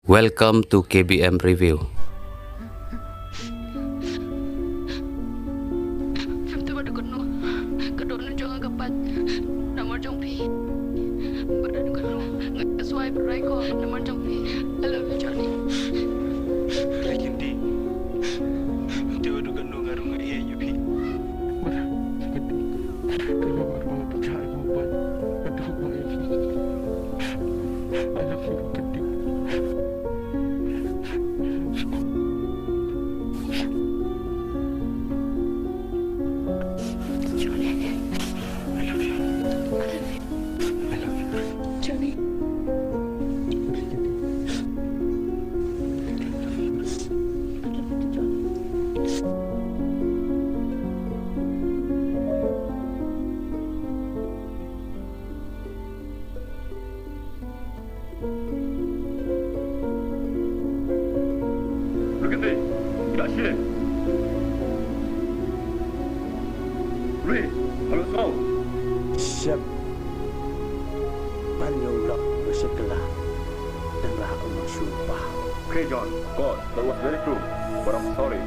Welcome to KBM Review. Phim tôi bắt được con nó, cái đồ nó cho kapat, nomor trong phi, bắt được con nó, nggak swipe right kok, nomor trong phi. I love you Johnny. Hindi, hindi ko ganun nga rin iya niyo pi. Wala, hindi. Kaya mga pagkain mo ba? Hindi ko ba I love you, hindi. Johnny, I love you. I love you. Johnny. Berhenti, tidak sini. Ray, harus kau. Siap Panjolak bersetelah telah bersumpah. Okay, John. God, that was very true, but I'm sorry.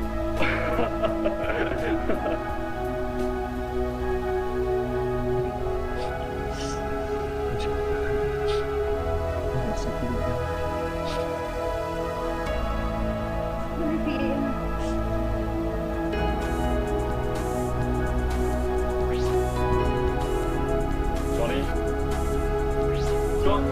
Johnny. John.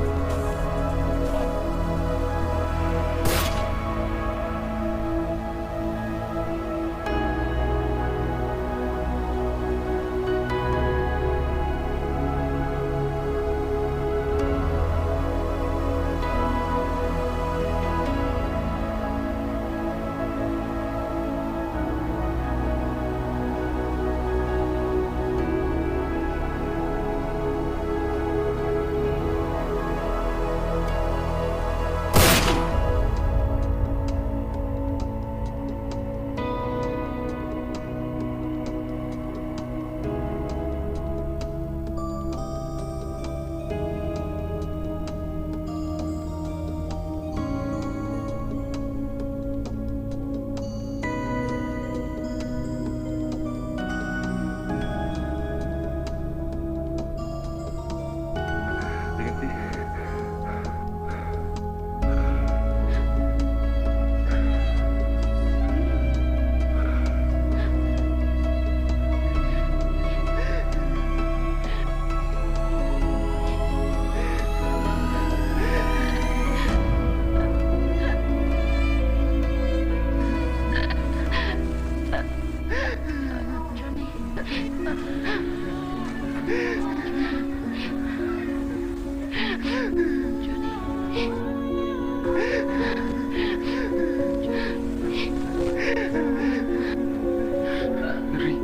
Ri,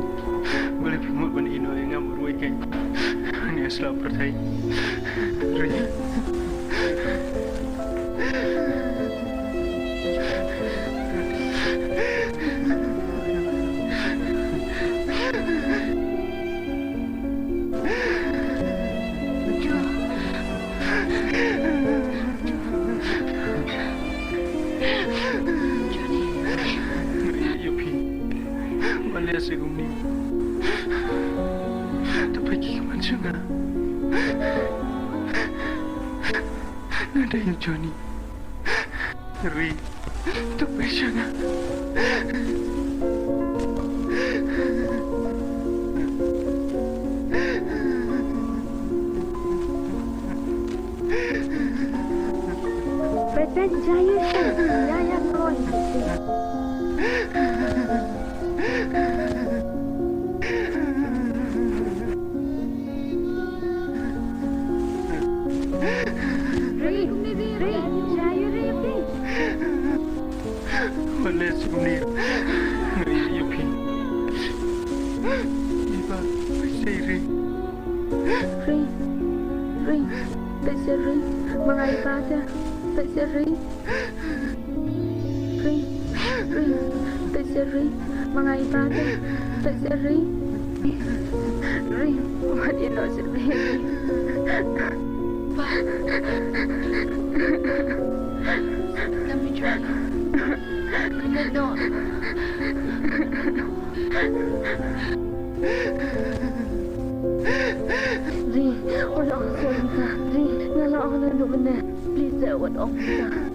boleh pemut mana ino yang ngamur weekend. Ini asal pertai. Ri. Balik segum ni. Tapi gimana juga? Nada yang Johnny. Ri, tapi jangan. Present Jaya Jaya Roy. Balik segum ni. Ri, you pin. Iba, saya Ri. Ring, berseri, mengalir pada, berseri. Ring, berseri, mengalir pada, berseri. Ring, wali no seri. No. Ri, wala akong salita. Ri, nala ako na doon na. Please, sir, wala akong salita.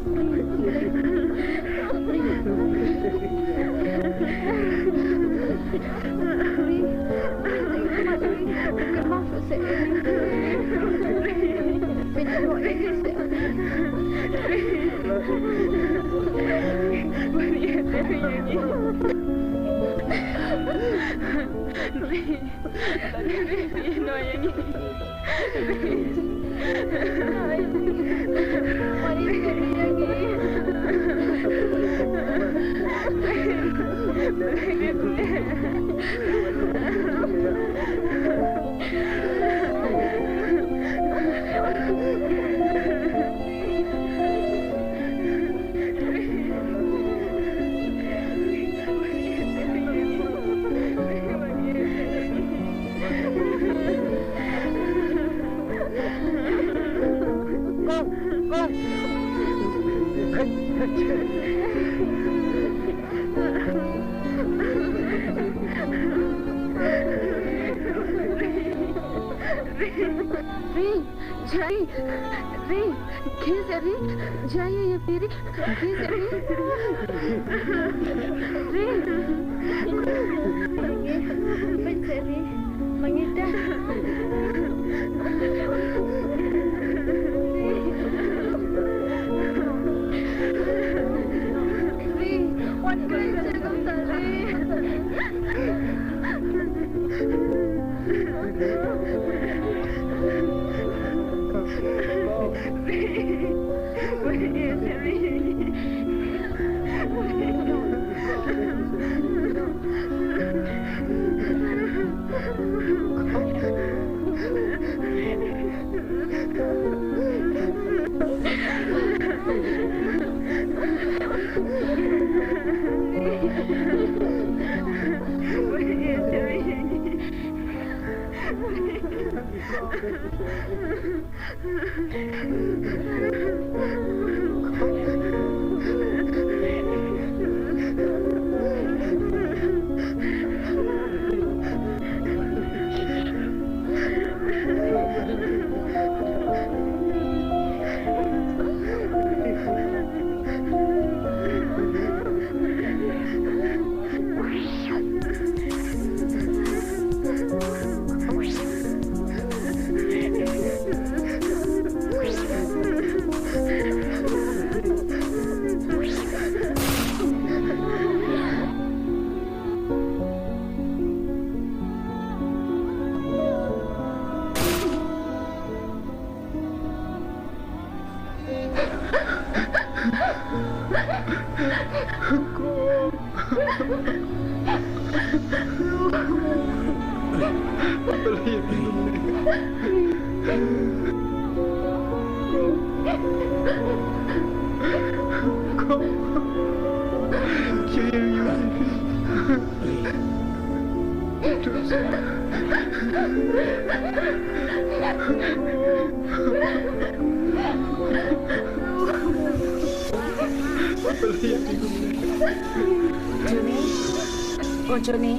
Johnny,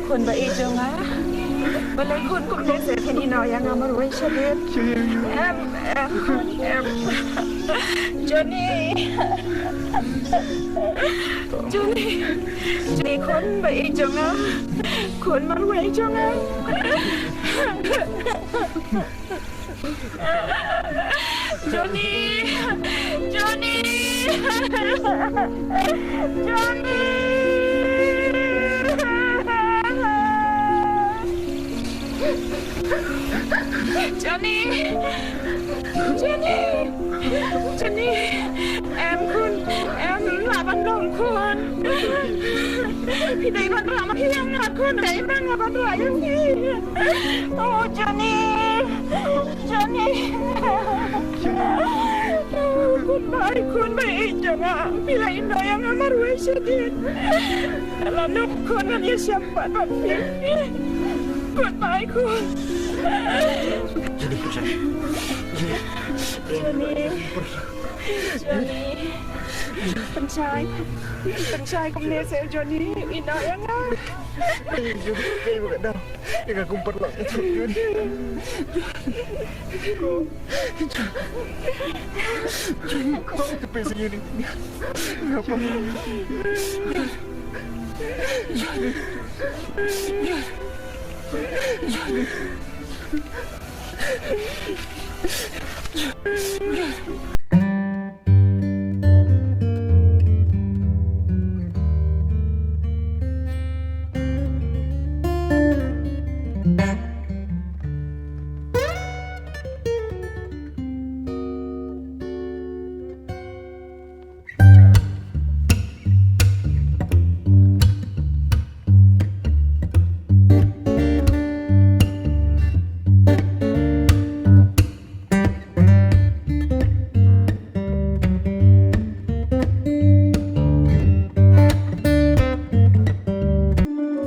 kun ba ijo nga? Balay kun desa kanina yang amaruay siya din. Johnny, kun ba ijo nga? Kun maruay ijo nga? Johnny! Johnny, em là bạn đồng con. Thì đây bạn làm cái em là con đấy đang là bạn lại em đi. Oh Johnny. Kun baik jangan bila indah yang amaruai sedih. Lalu kun kan ya siapa tapi. Kun baik kun. เป็นชายของเนเซลโจนี่อีน้อยยังไง Kayak bukan dah. Dengan kumpul lah. Kau tepi sini. Ngapa?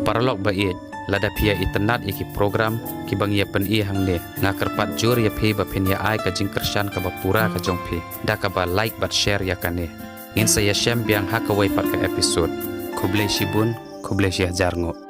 Paralog bait lada pia internet iki program ki bangia pen i hang ne nga kerpat jur ya phe ba phen ya ai ka jing kershan ka ba pura ka jong phe da ka ba like bat share ya kane ngin saya shem biang hakawai pat ka episode kublai shibun kublai shi hajar ngo